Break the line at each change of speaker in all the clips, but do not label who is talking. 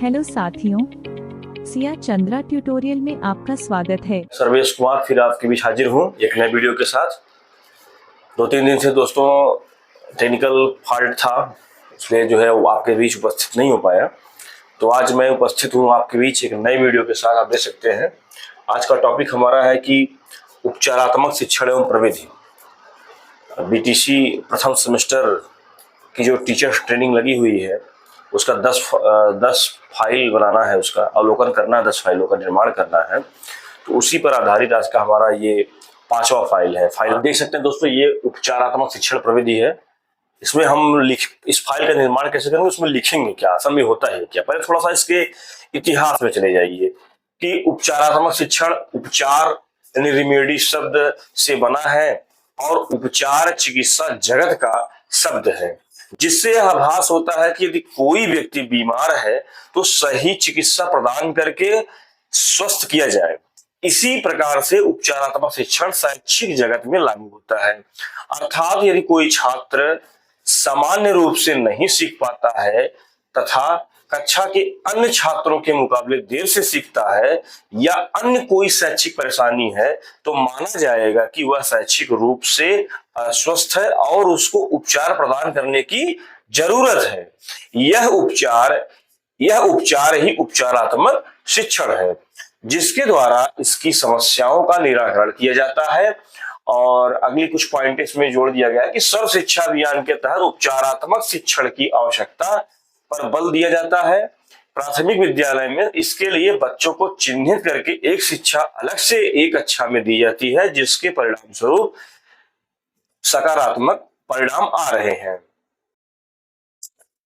Hello साथियों, Siya Chandra tutorial में आपका स्वागत है।
सर्वेश कुमार फिर आपके बीच हाजिर हूँ एक नए वीडियो के साथ। 2-3 दिन से दोस्तों टेक्निकल फॉल्ट था, इसलिए जो है वो आपके बीच उपस्थित नहीं हो पाया। तो आज मैं उपस्थित हूँ आपके बीच एक नए वीडियो के साथ। आप देख सकते हैं आज का टॉपिक हमारा है कि उपचारात्मक शिक्षण एवं प्रविधि। बीटीसी प्रथम सेमेस्टर की जो टीचर्स ट्रेनिंग लगी हुई है उसका 10 फाइल बनाना है, उसका अवलोकन करना है, 10 फाइलों का निर्माण करना है। तो उसी पर आधारित आज का हमारा ये 5वां फाइल है। फाइल देख सकते हैं दोस्तों, ये उपचारात्मक शिक्षण प्रविधि है। इसमें हम इस फाइल का निर्माण कैसे करेंगे, उसमें लिखेंगे क्या, असल में होता है क्या। पहले थोड़ा सा इसके इतिहास में चले जाइए कि उपचारात्मक शिक्षण, उपचार यानी रिमेडी शब्द से बना है और उपचार चिकित्सा जगत का शब्द है, जिससे यह आभास होता है कि यदि कोई व्यक्ति बीमार है तो सही चिकित्सा प्रदान करके स्वस्थ किया जाए। इसी प्रकार से उपचारात्मक शिक्षण शैक्षिक जगत में लागू होता है। अर्थात यदि कोई छात्र सामान्य रूप से नहीं सीख पाता है तथा कक्षा के अन्य छात्रों के मुकाबले देर से सीखता है या अन्य कोई शैक्षिक परेशानी है, तो माना जाएगा कि वह शैक्षिक रूप से अस्वस्थ है और उसको उपचार प्रदान करने की जरूरत है। यह उपचार ही उपचारात्मक शिक्षण है, जिसके द्वारा इसकी समस्याओं का निराकरण किया जाता है। और अगली कुछ पॉइंट इसमें जोड़ दिया गया है कि सर्व शिक्षा अभियान के तहत उपचारात्मक शिक्षण की आवश्यकता पर बल दिया जाता है। प्राथमिक विद्यालय में इसके लिए बच्चों को चिन्हित करके एक शिक्षा अलग से एक कक्षा में दी जाती है, जिसके परिणाम स्वरूप सकारात्मक परिणाम आ रहे हैं।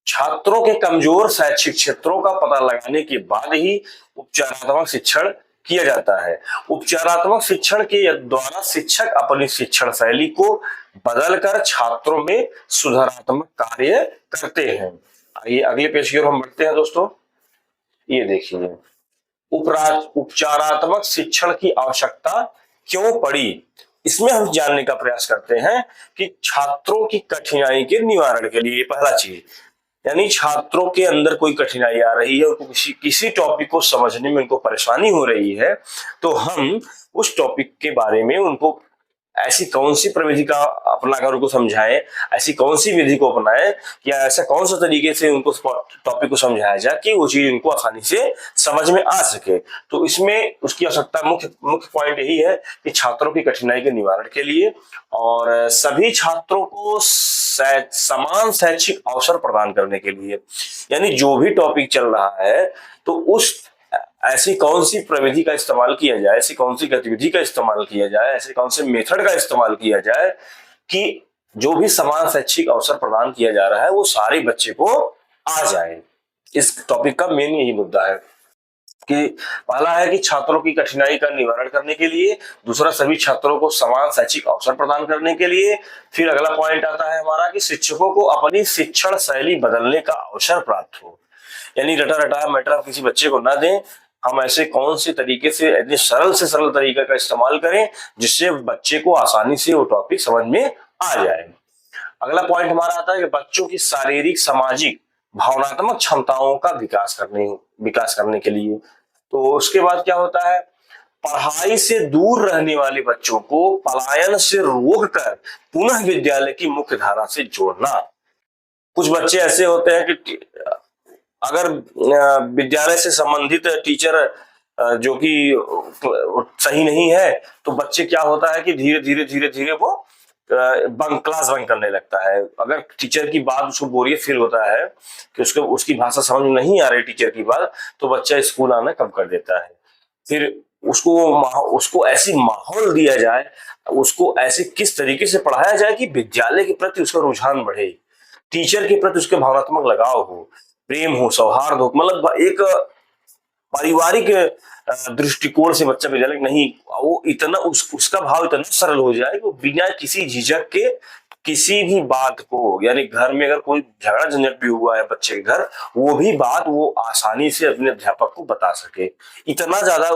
छात्रों के कमजोर शैक्षिक क्षेत्रों का पता लगाने के बाद ही उपचारात्मक शिक्षण किया जाता है। उपचारात्मक शिक्षण के द्वारा शिक्षक अपनी शिक्षण शैली को बदलकर छात्रों में सुधारात्मक कार्य करते हैं। आइए अगले पेज की ओर हम बढ़ते हैं दोस्तों। ये देखिए, उपचारात्मक शिक्षण की आवश्यकता क्यों पड़ी, इसमें हम जानने का प्रयास करते हैं कि छात्रों की कठिनाई के निवारण के लिए। पहला चीज यानी छात्रों के अंदर कोई कठिनाई आ रही है, उनको किसी टॉपिक को समझने में उनको परेशानी हो रही है, तो हम उस टॉपिक के बारे में उनको ऐसी कौन सी प्रविधि का अपनाकर उनको समझाएं, ऐसी कौन सी विधि को अपनाएं या ऐसा कौन सा तरीके से उनको टॉपिक को समझाया जाए कि वो चीज उनको आसानी से समझ में आ सके। तो इसमें उसकी आवश्यकता मुख्य पॉइंट यही है कि छात्रों की कठिनाई के निवारण के लिए और सभी छात्रों को समान शैक्षिक अवसर प्रदान करने के लिए। यानी जो भी टॉपिक चल रहा है तो उस ऐसी कौन सी प्रविधि का इस्तेमाल किया जाए, ऐसी कौन सी गतिविधि का इस्तेमाल किया जाए, ऐसे कौन से मेथड का इस्तेमाल किया जाए कि जो भी समान शैक्षिक अवसर प्रदान किया जा रहा है वो सारे बच्चे को आ जाए। इस टॉपिक का मेन यही मुद्दा है कि पहला है कि छात्रों की कठिनाई का निवारण करने के लिए, दूसरा सभी छात्रों को समान शैक्षिक अवसर प्रदान करने के लिए, फिर अगला पॉइंट आता है हमारा कि शिक्षकों को अपनी शिक्षण शैली बदलने का अवसर प्राप्त हो। यानी रटा रटाया मैटर किसी बच्चे को ना दें, हम ऐसे कौन से तरीके से इतने सरल से सरल तरीके का इस्तेमाल करें जिससे बच्चे को आसानी से वो टॉपिक समझ में आ जाए। अगला पॉइंट हमारा आता है कि बच्चों की शारीरिक, सामाजिक, भावनात्मक क्षमताओं का विकास करने के लिए। तो उसके बाद क्या होता है, पढ़ाई से दूर रहने वाले बच्चों को पलायन से रोककर पुनः विद्यालय की मुख्य धारा से जोड़ना। कुछ बच्चे ऐसे होते हैं कि अगर विद्यालय से संबंधित टीचर जो कि सही नहीं है तो बच्चे क्या होता है कि धीरे धीरे वो क्लास बंक करने लगता है। अगर टीचर की बात उसको बोरियत फील होता है कि उसकी भाषा समझ में नहीं आ रही टीचर की बात, तो बच्चा स्कूल आना कम कर देता है। फिर उसको ऐसी माहौल दिया जाए, उसको ऐसे किस तरीके से पढ़ाया जाए कि विद्यालय के प्रति उसका रुझान बढ़े, टीचर के प्रति उसके भावनात्मक लगाव हो, प्रेम हो, सौहार्द हो। मतलब एक पारिवारिक दृष्टिकोण से बच्चा विद्यालय नहीं, वो इतना उसका भाव इतना सरल हो जाए कि बिना किसी झिझक के किसी भी बात को, यानी घर में अगर कोई झगड़ा झंझट भी हुआ है बच्चे के घर, वो भी बात वो आसानी से अपने अध्यापक को बता सके। इतना ज्यादा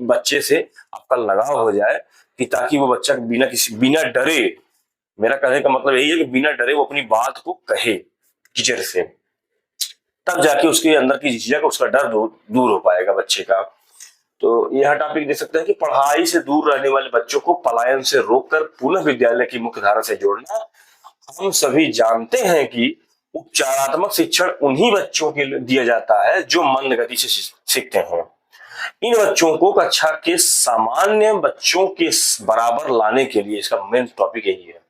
बच्चे से आपका लगाव हो जाए कि ताकि वो बच्चा बिना डरे, मेरा कहने का मतलब यही है कि बिना डरे वो अपनी बात को कहे टीचर से। तब जाके उसके अंदर की झिझक, उसका डर दूर हो पाएगा बच्चे का। तो यह टॉपिक देख सकते हैं कि पढ़ाई से दूर रहने वाले बच्चों को पलायन से रोककर पुनः विद्यालय की मुख्य धारा से जोड़ना। हम सभी जानते हैं कि उपचारात्मक शिक्षण उन्हीं बच्चों के लिए दिया जाता है जो मंद गति से सीखते हैं। इन बच्चों को कक्षा के सामान्य बच्चों के बराबर लाने के लिए इसका मेन टॉपिक यही है।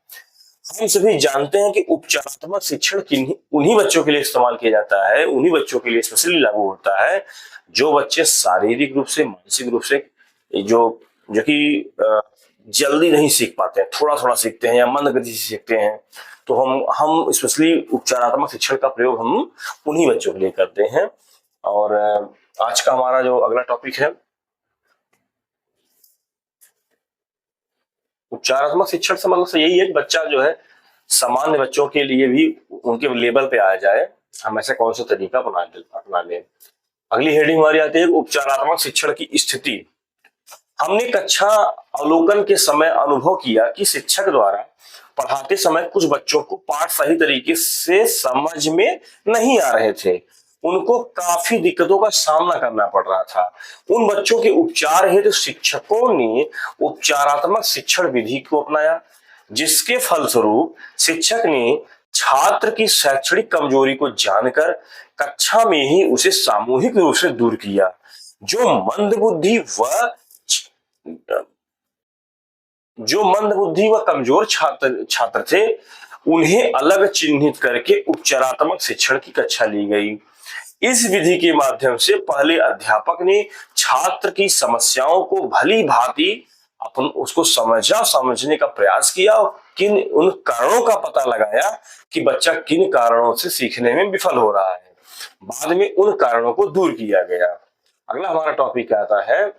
हम सभी जानते हैं कि उपचारात्मक शिक्षण उन्हीं बच्चों के लिए इस्तेमाल किया जाता है, उन्हीं बच्चों के लिए स्पेशली लागू होता है जो बच्चे शारीरिक रूप से, मानसिक रूप से जो जो कि जल्दी नहीं सीख पाते हैं, थोड़ा थोड़ा सीखते हैं या मंद गति से सीखते हैं। तो हम स्पेशली उपचारात्मक शिक्षण का प्रयोग हम उन्हीं बच्चों के लिए करते हैं। और आज का हमारा जो अगला टॉपिक है, उपचारात्मक शिक्षण से मतलब से यही है कि बच्चा जो है सामान्य बच्चों के लिए भी उनके लेवल पे आ जाए, हम ऐसा कौन सा तरीका अपना लें। अगली हेडिंग हमारी आती है उपचारात्मक शिक्षण की स्थिति। हमने कक्षा अवलोकन के समय अनुभव किया कि शिक्षक द्वारा पढ़ाते समय कुछ बच्चों को पाठ सही तरीके से समझ में नहीं आ रहे थे, उनको काफी दिक्कतों का सामना करना पड़ रहा था। उन बच्चों के उपचार हेतु शिक्षकों ने उपचारात्मक शिक्षण विधि को अपनाया, जिसके फलस्वरूप शिक्षक ने छात्र की शैक्षणिक कमजोरी को जानकर कक्षा में ही उसे सामूहिक रूप से दूर किया। जो मंदबुद्धि व कमजोर छात्र थे, उन्हें अलग चिन्हित करके उपचारात्मक शिक्षण की कक्षा ली गई। इस विधि के माध्यम से पहले अध्यापक ने छात्र की समस्याओं को भली भांति उसको समझने का प्रयास किया, किन उन कारणों का पता लगाया कि बच्चा किन कारणों से सीखने में विफल हो रहा है। बाद में उन कारणों को दूर किया गया। अगला हमारा टॉपिक आता है,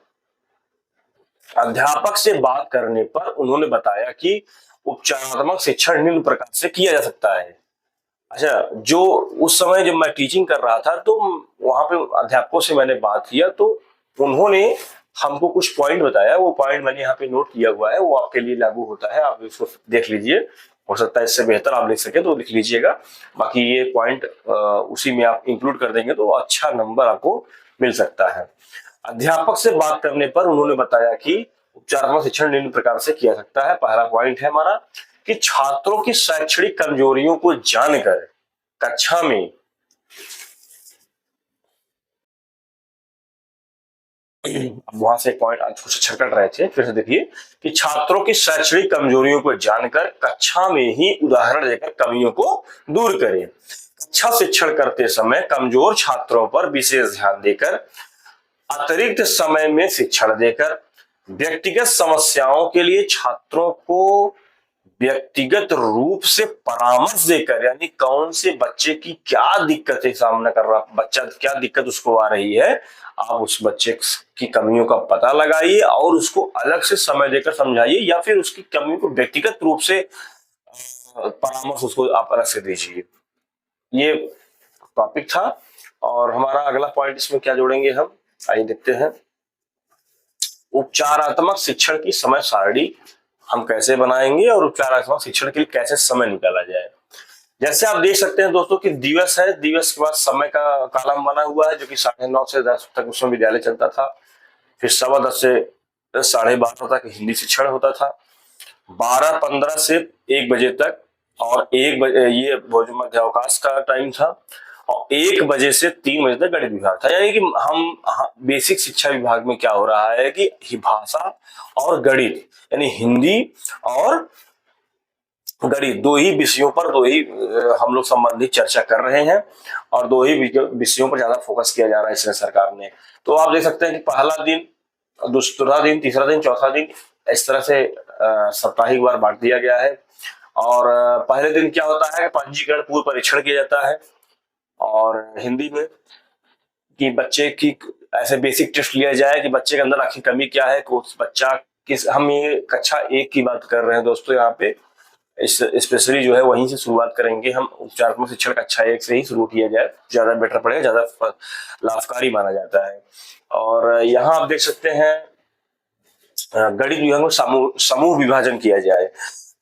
अध्यापक से बात करने पर उन्होंने बताया कि उपचारात्मक शिक्षण निम्न प्रकार से किया जा सकता है। अच्छा, जो उस समय जब मैं टीचिंग कर रहा था तो वहां पे अध्यापकों से मैंने बात किया, तो उन्होंने हमको कुछ पॉइंट बताया। वो पॉइंट मैंने यहाँ पे नोट किया हुआ है, वो आपके लिए लागू होता है, आप इसको देख लीजिए। हो सकता है इससे बेहतर आप लिख सके तो लिख लीजिएगा, बाकी ये पॉइंट उसी में आप इंक्लूड कर देंगे तो अच्छा नंबर आपको मिल सकता है। अध्यापक से बात करने पर उन्होंने बताया कि उपचारात्मक शिक्षण निम्न प्रकार से किया सकता है। पहला पॉइंट है हमारा कि छात्रों की शैक्षणिक कमजोरियों को जानकर कक्षा में अब वहां से एक पॉइंट आज कुछ छटकट रहे थे, फिर से देखिए कि छात्रों की शैक्षणिक कमजोरियों को जानकर कक्षा में ही उदाहरण देकर कमियों को दूर करें। कक्षा शिक्षण करते समय कमजोर छात्रों पर विशेष ध्यान देकर, अतिरिक्त समय में शिक्षण देकर, व्यक्तिगत समस्याओं के लिए छात्रों को व्यक्तिगत रूप से परामर्श देकर, यानी कौन से बच्चे की क्या दिक्कतें सामना कर रहा, बच्चा क्या दिक्कत उसको आ रही है, आप उस बच्चे की कमियों का पता लगाइए और उसको अलग से समय देकर समझाइए, या फिर उसकी कमियों को व्यक्तिगत रूप से परामर्श उसको आप अलग से दीजिए। ये टॉपिक था। और हमारा अगला पॉइंट इसमें क्या जोड़ेंगे हम, आइए देखते हैं। उपचारात्मक शिक्षण की समय सारणी हम कैसे बनाएंगे और उपचारात्मक शिक्षण के लिए कैसे समय निकाला जाए। जैसे आप देख सकते हैं दोस्तों कि दिवस है, दिवस के बाद समय का कॉलम बना हुआ है जो कि 9:30 से 10 तक उसमें विद्यालय चलता था। फिर 10:15 से 12:30 तक हिंदी शिक्षण होता था। 12:15 से 1 बजे तक, और 1 बजे ये भोजन मध्य अवकाश का टाइम था, और 1 बजे से 3 बजे तक गणित विभाग था। यानी कि हम बेसिक शिक्षा विभाग में क्या हो रहा है कि भाषा और गणित, यानी हिंदी और गणित, दो ही विषयों पर हम लोग संबंधित चर्चा कर रहे हैं, और दो ही विषयों पर ज्यादा फोकस किया जा रहा है इसमें सरकार ने। तो आप देख सकते हैं कि पहला दिन, दूसरा दिन, तीसरा दिन, चौथा दिन, इस तरह से साप्ताहिक बार बांट दिया गया है। और पहले दिन क्या होता है, पंजीकरण पूर्व परीक्षण किया जाता है, और हिंदी में कि बच्चे की ऐसे बेसिक टेस्ट लिया जाए कि बच्चे के अंदर आखिर कमी क्या है, उस बच्चा किस, हम ये कक्षा 1 की बात कर रहे हैं दोस्तों, यहाँ पे स्पेशली जो है वहीं से शुरुआत करेंगे हम। उपचारात्मक शिक्षण कक्षा 1 से ही शुरू किया जाए, ज्यादा बेटर पड़ेगा, ज्यादा लाभकारी माना जाता है। और यहाँ आप देख सकते हैं गणित विभाग में समूह विभाजन किया जाए,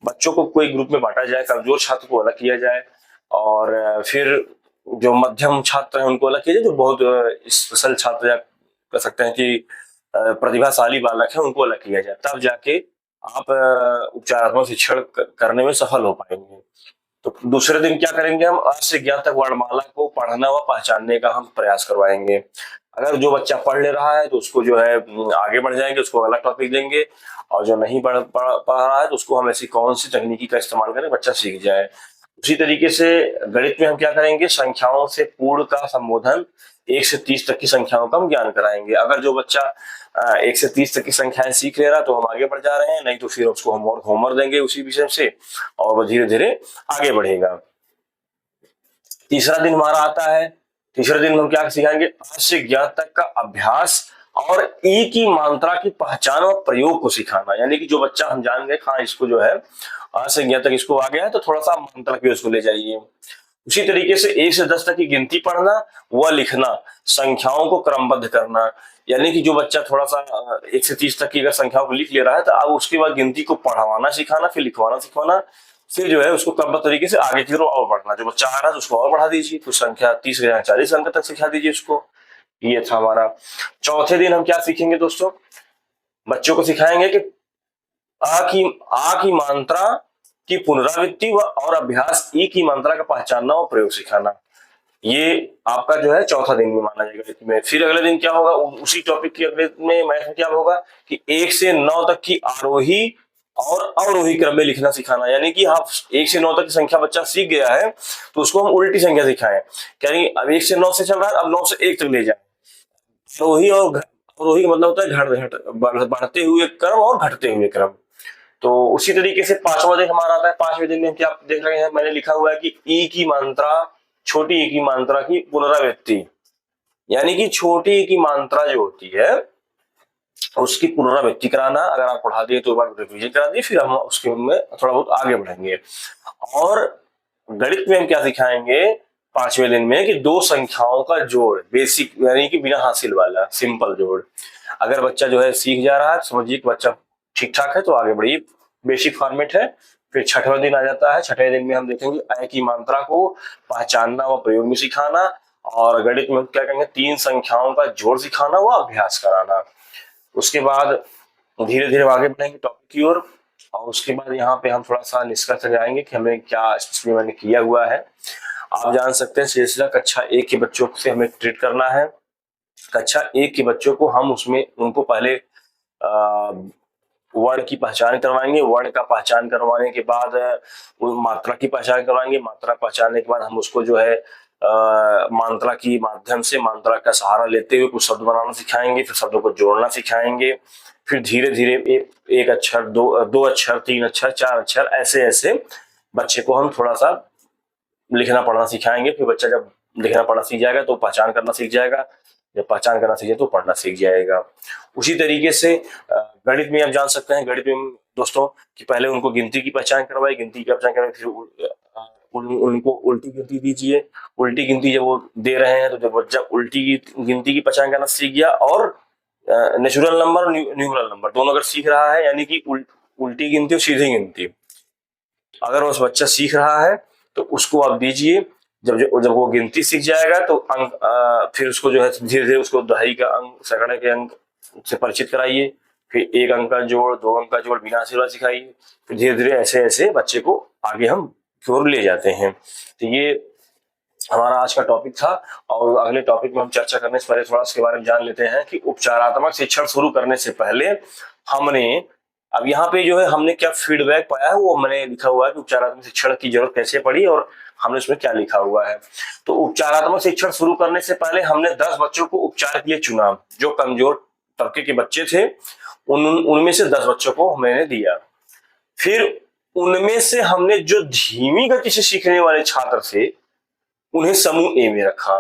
बच्चों को कोई ग्रुप में बांटा जाए, कमजोर छात्र को अलग किया जाए, और फिर जो मध्यम छात्र हैं उनको अलग किया जाए, जो बहुत स्पेशल छात्र या कह सकते हैं कि प्रतिभाशाली बालक है उनको अलग किया जाए, तब जाके आप उपचारात्मक शिक्षण करने में सफल हो पाएंगे। तो दूसरे दिन क्या करेंगे, हम अ से ज्ञ तक वर्णमाला को पढ़ना व पहचानने का हम प्रयास करवाएंगे। अगर जो बच्चा पढ़ ले रहा है तो उसको जो है आगे बढ़ जाएंगे, उसको अलग टॉपिक देंगे, और जो नहीं पढ़ रहा है तो उसको हम ऐसी कौन सी तकनीकी का इस्तेमाल करें बच्चा सीख जाए। उसी तरीके से गणित में हम क्या करेंगे, संख्याओं से पूर्ण का संबोधन 1 से 30 तक की संख्याओं का हम ज्ञान कराएंगे। अगर जो बच्चा 1 से 30 तक की संख्याएं सीख ले रहा तो हम आगे बढ़ जा रहे हैं, नहीं तो फिर उसको हम होमवर्क देंगे उसी विषय से और वो धीरे धीरे आगे बढ़ेगा। तीसरा दिन हमारा आता है, तीसरे दिन हम क्या सिखाएंगे, अ से ज्ञ तक का अभ्यास और ई की मात्रा की पहचान और प्रयोग को सिखाना। यानी कि जो बच्चा हम जान गए हाँ इसको जो है अ से ज्ञ तक इसको आ गया है तो थोड़ा सा मात्रा की उसको ले जाइए। उसी तरीके से 1 से 10 तक की गिनती पढ़ना व लिखना, संख्याओं को क्रमबद्ध करना। यानी कि जो बच्चा थोड़ा सा 1 से 30 तक की अगर संख्याओं को लिख ले रहा है तो अब उसके बाद गिनती को पढ़वाना सिखाना, फिर लिखवाना सिखवाना, फिर जो है उसको क्रमबद्ध तरीके से आगे की ओर और बढ़ना। जो बच्चा आ रहा है उसको और बढ़ा दीजिए, कुछ संख्या 30 या 40 अंक तक सिखा दीजिए उसको। ये था हमारा। चौथे दिन हम क्या सीखेंगे दोस्तों, बच्चों को सिखाएंगे कि आ की मात्रा की पुनरावृत्ति व और अभ्यास, ई की मात्रा का पहचानना और प्रयोग सिखाना। ये आपका जो है चौथा दिन में माना जाएगा में। फिर अगले दिन क्या होगा, उसी टॉपिक के अगले में मैथ में क्या होगा कि 1 से 9 तक की आरोही और अवरोही क्रम में लिखना सिखाना। यानी कि आप 1 से 9 तक की संख्या बच्चा सीख गया है तो उसको हम उल्टी संख्या सिखाएं। यानी अब 1 से 9 से चल रहा है, अब 9 से 1 तक ले जाए। आरोही और अवरोही का मतलब होता है बढ़ते हुए क्रम और घटते हुए क्रम। तो उसी तरीके से पांचवा दिन हमारा आता है। पांचवें दिन में क्या देख रहे हैं, मैंने लिखा हुआ है कि ई की मात्रा, छोटी ई की मात्रा की पुनरावृत्ति। यानी कि छोटी ई की मात्रा जो होती है उसकी पुनरावृत्ति कराना। अगर आप पढ़ा दिए तो एक बार रिवीजन करा दिए, फिर हम उसके में थोड़ा बहुत आगे बढ़ेंगे। और गणित में हम क्या सिखाएंगे पांचवें दिन में कि दो संख्याओं का जोड़, बेसिक यानी कि बिना हासिल वाला सिंपल जोड़। अगर बच्चा जो है सीख जा रहा है, समझिए कि बच्चा ठीक ठाक है तो आगे बढ़िए, बेसिक फॉर्मेट है। फिर छठवां दिन आ जाता है। छठे दिन में हम देखेंगे अ की मात्रा को पहचानना व प्रयोग में सिखाना। और गणित में क्या कहेंगे, 3 संख्याओं का जोड़ सिखाना व अभ्यास कराना। उसके बाद धीरे धीरे आगे बढ़ेंगे टॉपिक की ओर, और उसके बाद यहाँ पे हम थोड़ा सा निष्कर्ष लगाएंगे कि हमें क्या मैंने किया हुआ है। आप जान सकते हैं सिलसिला कक्षा 1 के बच्चों से हमें ट्रीट करना है। कक्षा 1 के बच्चों को हम उसमें उनको पहले वर्ण की पहचान करवाएंगे। वर्ण का पहचान करवाने के बाद मात्रा की पहचान करवाएंगे। मात्रा पहचानने के बाद हम उसको जो है मात्रा की माध्यम से, मात्रा का सहारा लेते हुए कुछ शब्द बनाना सिखाएंगे। फिर शब्दों को जोड़ना सिखाएंगे। फिर धीरे धीरे एक अक्षर, दो अक्षर, 3 अक्षर, 4 अक्षर, ऐसे ऐसे बच्चे को हम थोड़ा सा लिखना पढ़ना सिखाएंगे। फिर बच्चा जब लिखना पढ़ना सीख जाएगा तो पहचान करना सीख जाएगा। जब पहचान करना सीख जाए तो पढ़ना सीख जाएगा। उसी तरीके से गणित में आप जान सकते हैं, गणित में दोस्तों कि पहले उनको गिनती की पहचान करवाई, गिनती की पहचान करवाई, फिर उनको उल्टी गिनती दीजिए। उल्टी गिनती जब वो दे रहे हैं तो जब बच्चा उल्टी गिनती की पहचान करना सीख गया और नेचुरल नंबर और न्यूमरल नंबर दोनों अगर सीख रहा है, यानी कि उल्टी गिनती और सीधी गिनती अगर उस बच्चा सीख रहा है तो उसको आप दीजिए। जब वो गिनती सीख जाएगा तो अंक फिर उसको जो है धीरे धीरे उसको दहाई का अंक, सैकड़े के अंक से परिचित कराइए। फिर 1 अंक का जोड़, 2 अंक का जोड़ बिना हासिल वाला सिखाइए। फिर धीरे धीरे ऐसे ऐसे बच्चे को आगे हम की ओर ले जाते हैं। तो ये हमारा आज का टॉपिक था। और अगले टॉपिक में हम चर्चा करने से पहले थोड़ा इसके बारे में जान लेते हैं कि उपचारात्मक शिक्षण शुरू करने से पहले हमने, अब यहाँ पे जो है हमने क्या फीडबैक पाया है वो मैंने लिखा हुआ है कि उपचारात्मक शिक्षण की जरूरत कैसे पड़ी और हमने उसमें क्या लिखा हुआ है। तो उपचारात्मक शिक्षण शुरू करने से पहले हमने 10 बच्चों को उपचार के लिए चुना। जो कमजोर तबके के बच्चे थे उनमें से 10 बच्चों को मैंने दिया। फिर उनमें से हमने जो धीमी गति से सीखने वाले छात्र थे उन्हें समूह ए में रखा,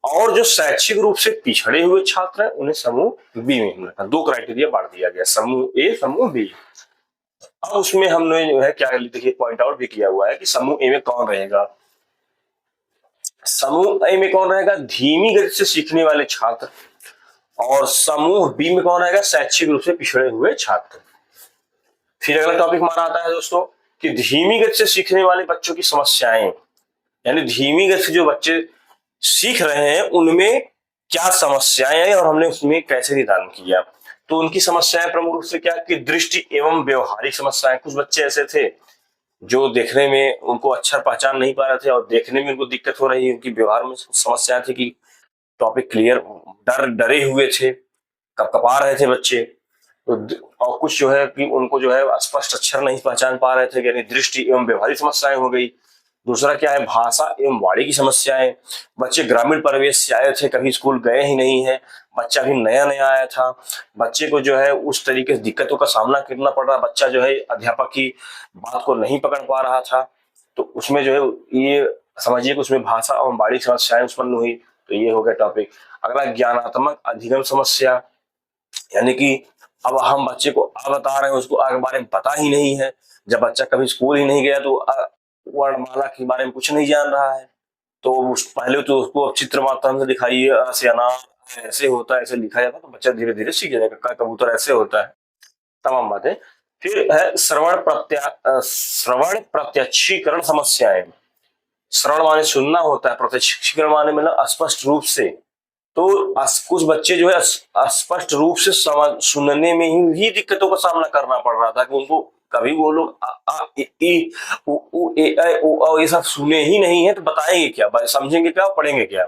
और जो शैक्षिक रूप से पिछड़े हुए छात्र हैं उन्हें समूह बी में रखा। 2 क्राइटेरिया बांट दिया गया, समूह ए, समूह बी। अब उसमें हमने जो है क्या देखिए पॉइंट आउट भी किया हुआ है कि समूह ए में कौन रहेगा। समूह ए में कौन रहेगा, धीमी गति से सीखने वाले छात्र। और समूह बी में कौन रहेगा, शैक्षिक रूप से पिछड़े हुए छात्र। फिर अगला टॉपिक हमारा आता है दोस्तों कि धीमी गति से सीखने वाले बच्चों की समस्याएं। यानी धीमी गति से जो बच्चे सीख रहे हैं उनमें क्या समस्याएं हैं और हमने उसमें कैसे निदान किया। तो उनकी समस्याएं प्रमुख रूप से क्या कि दृष्टि एवं व्यवहारिक समस्याएं। कुछ बच्चे ऐसे थे जो देखने में उनको अक्षर पहचान नहीं पा रहे थे और देखने में उनको दिक्कत हो रही है, उनकी व्यवहार में समस्या थी कि टॉपिक क्लियर, डरे हुए थे, कपकपा रहे थे बच्चे। और कुछ जो है कि उनको जो है स्पष्ट अक्षर नहीं पहचान पा रहे थे, यानी दृष्टि एवं व्यवहारिक समस्याएं हो गई। दूसरा क्या है, भाषा एवं वाणी की समस्याएं। बच्चे ग्रामीण परिवेश से आए थे, कभी स्कूल गए ही नहीं है, बच्चा भी नया नया आया था, बच्चे को जो है उस तरीके से दिक्कतों का सामना करना पड़ रहा, बच्चा जो है अध्यापक की बात को नहीं पकड़ पा रहा था। तो उसमें जो है ये समझिए कि उसमें भाषा एवं वाणी की समस्याएं उत्पन्न हुई। तो ये हो गया टॉपिक। अगला ज्ञानात्मक अधिगम समस्या, यानी कि अब हम बच्चे को बता रहे हैं, उसको आगे बारे में पता ही नहीं है। जब बच्चा कभी स्कूल ही नहीं गया तो वर्णमाला के बारे में कुछ नहीं जान रहा है, तो पहले तो उसको चित्र माध्यम से दिखाइए, ऐसे अनार ऐसे होता है, ऐसे लिखा जाता है, तो बच्चा धीरे धीरे सीख जाएगा, कबूतर ऐसे होता है, तमाम बातें। फिर है श्रवण प्रत्यक्षीकरण समस्याएं। श्रवण माने सुनना होता है, प्रत्यक्षीकरण माने मतलब स्पष्ट रूप से। तो कुछ बच्चे जो है स्पष्ट रूप से सुनने में ही दिक्कतों का सामना करना पड़ रहा था कि उनको कभी वो लोग आ, आ, इ, ई, उ, उ, ए, ऐ, ओ, औ ये सब सुने ही नहीं है, तो बताएंगे क्या, समझेंगे क्या, पढ़ेंगे क्या।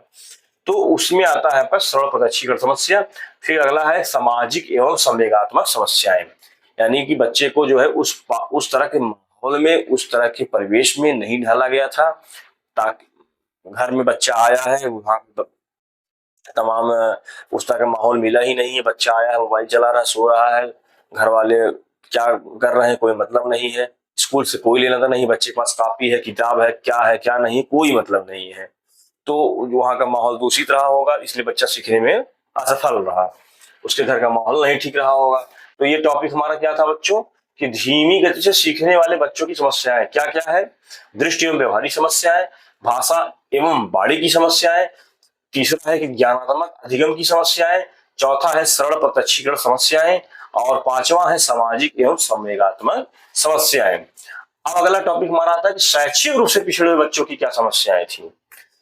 तो उसमें आता है पर श्रवण प्रत्यक्षीकरण समस्या। फिर अगला है सामाजिक एवं संवेगात्मक समस्याएं, यानी कि बच्चे को जो है उस तरह के माहौल में, उस तरह के परिवेश में नहीं ढाला गया था। ताकि घर में बच्चा आया है, वहां तमाम उस तरह का माहौल मिला ही नहीं है, बच्चा आया है, मोबाइल चला रहा है, सो रहा है, घर वाले क्या कर रहे हैं कोई मतलब नहीं है, स्कूल से कोई लेना था नहीं, बच्चे के पास कॉपी है, किताब है, क्या है क्या नहीं, कोई मतलब नहीं है। तो वहां का माहौल दूषित रहा होगा, इसलिए बच्चा सीखने में असफल रहा, उसके घर का माहौल नहीं ठीक रहा होगा। तो ये टॉपिक हमारा क्या था बच्चों, कि धीमी गति से सीखने वाले बच्चों की समस्याएं क्या क्या है। दृष्टि एवं व्यवहारिक समस्याएं, भाषा एवं वाणी की समस्याएं, तीसरा है कि ज्ञानात्मक अधिगम की समस्याएं, चौथा है सरल प्रत्यक्षीकरण समस्याएं, और पांचवा है सामाजिक एवं संवेगात्मक समस्याएं। अब अगला टॉपिक हमारा आता है कि शैक्षिक रूप से पिछड़े हुए बच्चों की क्या समस्याएं थी।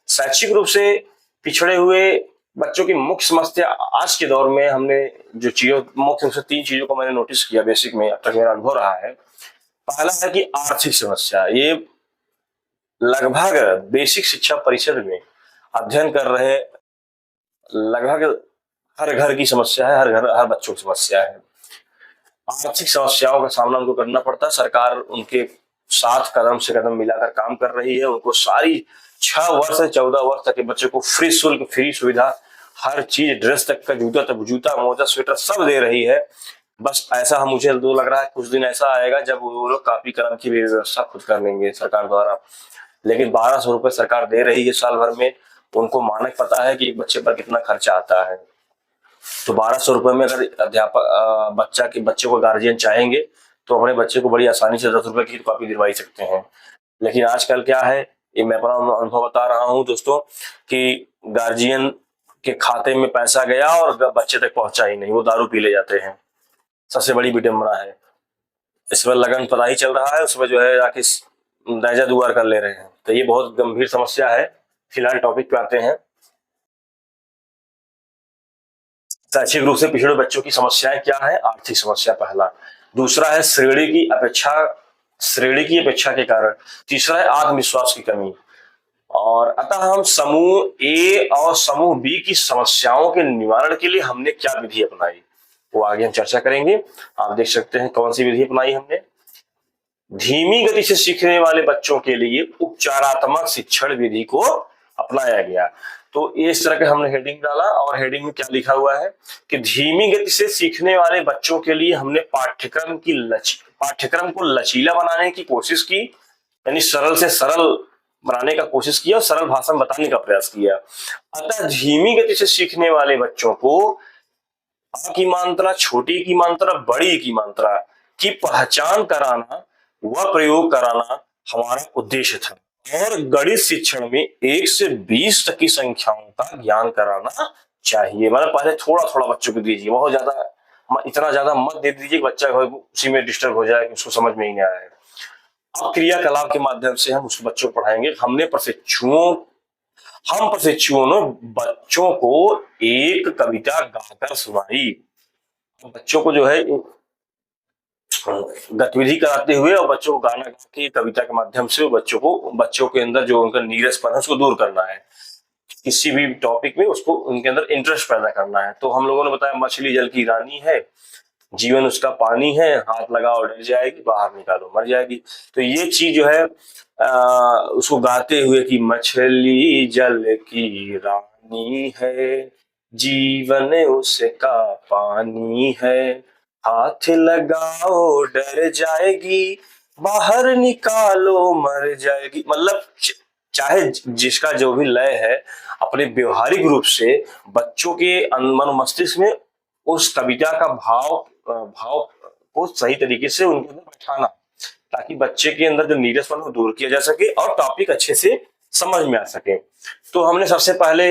शैक्षिक रूप से पिछड़े हुए बच्चों की मुख्य समस्या आज के दौर में हमने जो चीजों, मुख्य रूप से 3 चीजों को मैंने नोटिस किया बेसिक में, अब तक मेरा अनुभव रहा है। पहला है कि आर्थिक समस्या। ये लगभग बेसिक शिक्षा परिषद में अध्ययन कर रहे लगभग हर घर की समस्या है, हर बच्चों की समस्या है। आर्थिक समस्याओं का सामना उनको करना पड़ता है। सरकार उनके साथ कदम से कदम मिलाकर काम कर रही है, उनको सारी 6 वर्ष से 14 वर्ष तक के बच्चे को फ्री शुल्क, फ्री सुविधा, हर चीज, ड्रेस तक का, जूता तक जूता, मोजा, स्वेटर सब दे रही है। बस ऐसा हम मुझे तो लग रहा है कुछ दिन ऐसा आएगा जब वो लोग कॉपी कलम की व्यवस्था खुद कर लेंगे सरकार द्वारा। लेकिन 1200 रुपए सरकार दे रही है साल भर में, उनको मानक पता है कि एक बच्चे पर कितना खर्चा आता है। तो 1200 रुपए में अगर अध्यापक बच्चे को गार्जियन चाहेंगे तो अपने बच्चे को बड़ी आसानी से 10 रुपए की कॉपी दिलवाई सकते हैं। लेकिन आजकल क्या है, ये मैं अपना अनुभव बता रहा हूँ दोस्तों, कि गार्जियन के खाते में पैसा गया और बच्चे तक पहुंचा ही नहीं, वो दारू पी ले जाते हैं। सबसे बड़ी विडंबना है। इस पर लगन पता ही चल रहा है, उसमें जो है आके दर्जा दुआर कर ले रहे हैं। तो ये बहुत गंभीर समस्या है। फिलहाल टॉपिक पे आते हैं, शैक्षिक रूप से पिछड़े बच्चों की समस्याएं क्या है। आर्थिक समस्या पहला, दूसरा है श्रेणी की अपेक्षा के कारण, तीसरा है आत्मविश्वास की कमी। और अतः हम समूह ए और समूह बी की समस्याओं के निवारण के लिए हमने क्या विधि अपनाई, वो आगे हम चर्चा करेंगे। आप देख सकते हैं कौन सी विधि अपनाई हमने। धीमी गति से सीखने वाले बच्चों के लिए उपचारात्मक शिक्षण विधि को अपनाया गया। तो इस तरह के हमने हेडिंग डाला, और हेडिंग में क्या लिखा हुआ है कि धीमी गति से सीखने वाले बच्चों के लिए हमने पाठ्यक्रम को लचीला बनाने की कोशिश की, यानी सरल से सरल बनाने का कोशिश किया और सरल भाषा में बताने का प्रयास किया। अतः धीमी गति से सीखने वाले बच्चों को अ की मात्रा, छोटी की मात्रा, बड़ी की मात्रा की पहचान कराना व प्रयोग कराना हमारा उद्देश्य था, और गणित शिक्षण में 1 से 20 तक की संख्याओं का ज्ञान कराना चाहिए। मतलब पहले थोड़ा थोड़ा बच्चों को दीजिए, बहुत ज्यादा, इतना ज्यादा मत दे दीजिए कि बच्चा उसी में डिस्टर्ब हो जाए कि उसको समझ में ही नहीं आया है। अब क्रियाकलाप के माध्यम से हम उस बच्चों को पढ़ाएंगे। हम प्रशिक्षुओं ने बच्चों को एक कविता गाकर सुनाई। बच्चों को जो है गतिविधि कराते हुए और बच्चों को गाना गा के कविता के माध्यम से बच्चों के अंदर जो उनका नीरसपन है उसको दूर करना है। किसी भी टॉपिक में उसको उनके अंदर इंटरेस्ट पैदा करना है। तो हम लोगों ने बताया मछली जल की रानी है, जीवन उसका पानी है, हाथ लगाओ डर जाएगी, बाहर निकालो मर जाएगी। तो ये चीज जो है उसको गाते हुए कि मछली जल की रानी है, जीवन उसका पानी है, हाथ लगाओ डर जाएगी, बाहर निकालो मर जाएगी। मतलब चाहे जिसका जो भी लय है, अपने व्यवहारिक रूप से बच्चों के मन मस्तिष्क में उस कविता का भाव को सही तरीके से उनके अंदर बैठाना, ताकि बच्चे के अंदर जो नीरसपन को दूर किया जा सके और टॉपिक अच्छे से समझ में आ सके। तो हमने सबसे पहले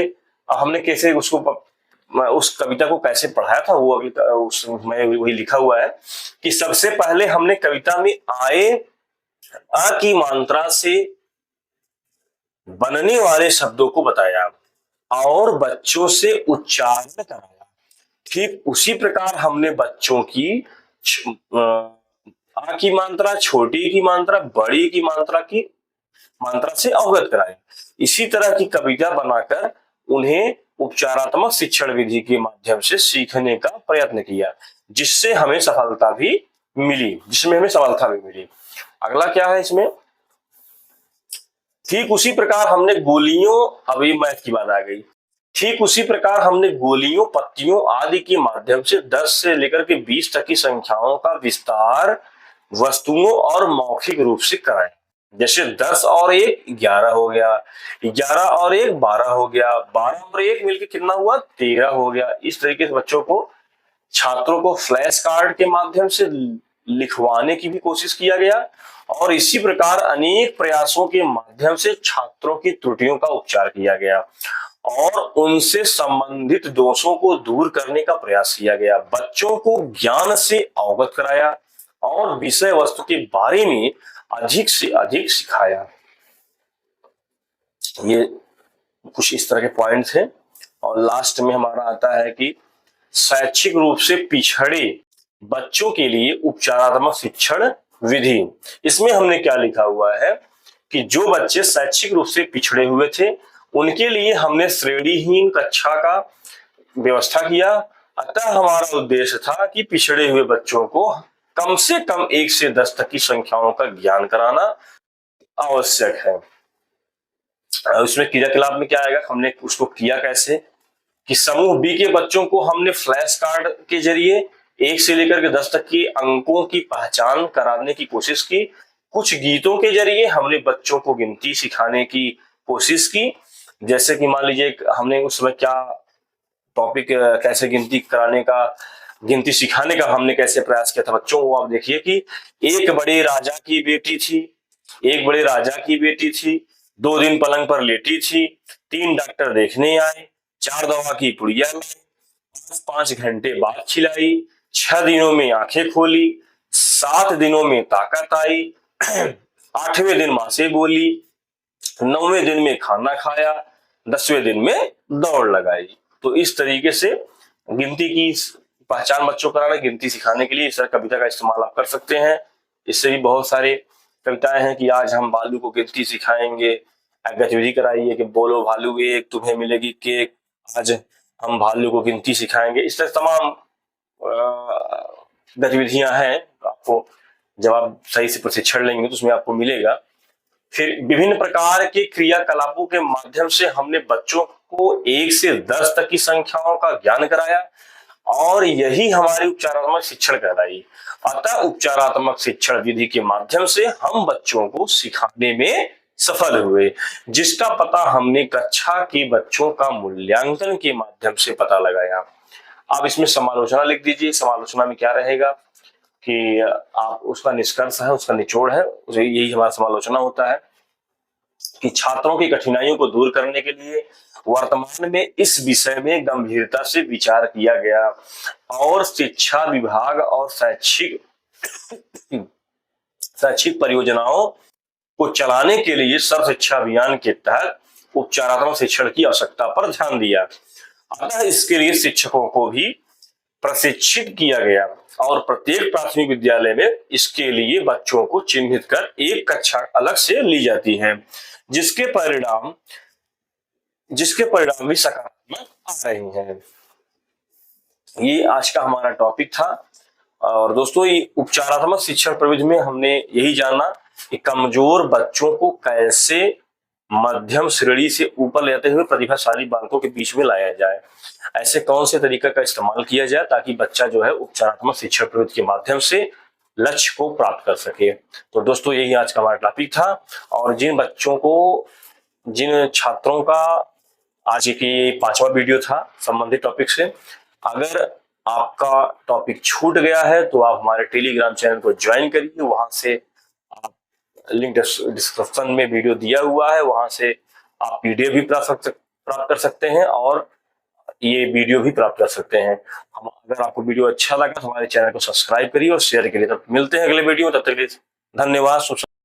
हमने कैसे उसको उस कविता को कैसे पढ़ाया था वो अभी उसमें वही लिखा हुआ है कि सबसे पहले हमने कविता में आए अ की मात्रा से बनने वाले शब्दों को बताया और बच्चों से उच्चारण कराया। ठीक उसी प्रकार हमने बच्चों की आ की मात्रा, छोटी की मात्रा, बड़ी की मात्रा से अवगत कराया। इसी तरह की कविता बनाकर उन्हें उपचारात्मक शिक्षण विधि के माध्यम से सीखने का प्रयत्न किया, जिसमें हमें सफलता भी मिली। अगला क्या है इसमें, ठीक उसी प्रकार हमने अभी मैथ की बात आ गई। ठीक उसी प्रकार हमने गोलियों, पत्तियों आदि के माध्यम से 10 से लेकर के 20 तक की संख्याओं का विस्तार वस्तुओं और मौखिक रूप से कराया। जैसे 10 और 1 11 हो गया, 11 और 1 12 हो गया, 12 और 1 मिलकर कितना हुआ 13 हो गया। इस तरीके से छात्रों को फ्लैश कार्ड के माध्यम से लिखवाने की भी कोशिश किया गया और इसी प्रकार अनेक प्रयासों के माध्यम से छात्रों की त्रुटियों का उपचार किया गया और उनसे संबंधित दोषों को दूर करने का प्रयास किया गया। बच्चों को ज्ञान से अवगत कराया और विषय वस्तु के बारे में अधिक से अधिक सिखाया। ये कुछ इस तरह के पॉइंट्स हैं। और लास्ट में हमारा आता है कि शैक्षिक रूप से पिछड़े बच्चों के लिए उपचारात्मक शिक्षण विधि। इसमें हमने क्या लिखा हुआ है कि जो बच्चे शैक्षिक रूप से पिछड़े हुए थे उनके लिए हमने श्रेणीहीन कक्षा का व्यवस्था किया। अतः हमारा उद्देश्य था कि पिछड़े हुए बच्चों को कम से कम 1 से 10 तक की संख्याओं का ज्ञान कराना आवश्यक है। उसमें क्रियाकलाप में क्या आएगा, हमने उसको किया कैसे कि समूह बी के बच्चों को हमने फ्लैश कार्ड के जरिए 1 से लेकर के 10 तक के अंकों की पहचान कराने की कोशिश की। कुछ गीतों के जरिए हमने बच्चों को गिनती सिखाने की कोशिश की। जैसे कि मान लीजिए हमने उस समय क्या टॉपिक कैसे गिनती सिखाने का हमने कैसे प्रयास किया था बच्चों को। आप देखिए कि एक बड़े राजा की बेटी थी, 2 दिन पलंग पर लेटी थी, 3 डॉक्टर देखने आए, 4 दवा की पुड़िया लाई, 5 घंटे बाद खिलाई, 6 दिनों में आंखें खोली, 7 दिनों में ताकत आई, 8वें दिन मां से बोली, 9वें दिन में खाना खाया, 10वें दिन में दौड़ लगाई। तो इस तरीके से गिनती की पहचान बच्चों कराना, गिनती सिखाने के लिए इस तरह कविता का इस्तेमाल आप कर सकते हैं। इससे भी बहुत सारे कविताएं हैं कि आज हम भालू को गिनती सिखाएंगे, गतिविधि कराइए कि बोलो भालू एक तुम्हें मिलेगी केक, आज हम भालू को गिनती सिखाएंगे। इस तरह तमाम गतिविधियां हैं। आपको जब आप सही से प्रशिक्षण लेंगे तो उसमें आपको मिलेगा। फिर विभिन्न प्रकार के क्रियाकलापों के माध्यम से हमने बच्चों को 1 से 10 तक की संख्याओं का ज्ञान कराया और यही हमारी उपचारात्मक शिक्षण कहलाई। अतः उपचारात्मक शिक्षण विधि के माध्यम से हम बच्चों को सिखाने में सफल हुए, जिसका पता हमने कक्षा के बच्चों का मूल्यांकन के माध्यम से पता लगाया। आप इसमें समालोचना लिख दीजिए। समालोचना में क्या रहेगा कि आप उसका निष्कर्ष है, उसका निचोड़ है, यही हमारा समालोचना होता है कि छात्रों की कठिनाइयों को दूर करने के लिए वर्तमान में इस विषय में गंभीरता से विचार किया गया और शिक्षा विभाग और शैक्षिक परियोजनाओं को चलाने के लिए सर्व शिक्षा अभियान के तहत उपचारात्मक शिक्षण की आवश्यकता पर ध्यान दिया। अतः इसके लिए शिक्षकों को भी प्रशिक्षित किया गया और प्रत्येक प्राथमिक विद्यालय में इसके लिए बच्चों को चिन्हित कर एक कक्षा अलग से ली जाती है, जिसके परिणाम भी सकारात्मक आ रहे हैं। ये आज का हमारा टॉपिक था। और दोस्तों, ये उपचारात्मक शिक्षण प्रविधि में हमने यही जाना कि कमजोर बच्चों को कैसे मध्यम श्रेणी से ऊपर लेते हुए प्रतिभाशाली बालकों के बीच में लाया जाए, ऐसे कौन से तरीका का इस्तेमाल किया जाए ताकि बच्चा जो है उपचारात्मक शिक्षण प्रविधि के माध्यम से लक्ष्य को प्राप्त कर सके। तो दोस्तों, यही आज का हमारा टॉपिक था। और जिन छात्रों का आज की 5वां वीडियो था संबंधित टॉपिक से, अगर आपका टॉपिक छूट गया है तो आप हमारे टेलीग्राम चैनल को ज्वाइन करिए। वहां से आप लिंक डिस्क्रिप्शन में वीडियो दिया हुआ है, वहां से आप पीडीएफ भी प्राप्त कर सकते हैं और ये वीडियो भी प्राप्त कर सकते हैं। हम अगर आपको वीडियो अच्छा लगा तो हमारे चैनल को सब्सक्राइब करिए और शेयर करिए। तब मिलते हैं अगले वीडियो में, तब तक के लिए धन्यवाद।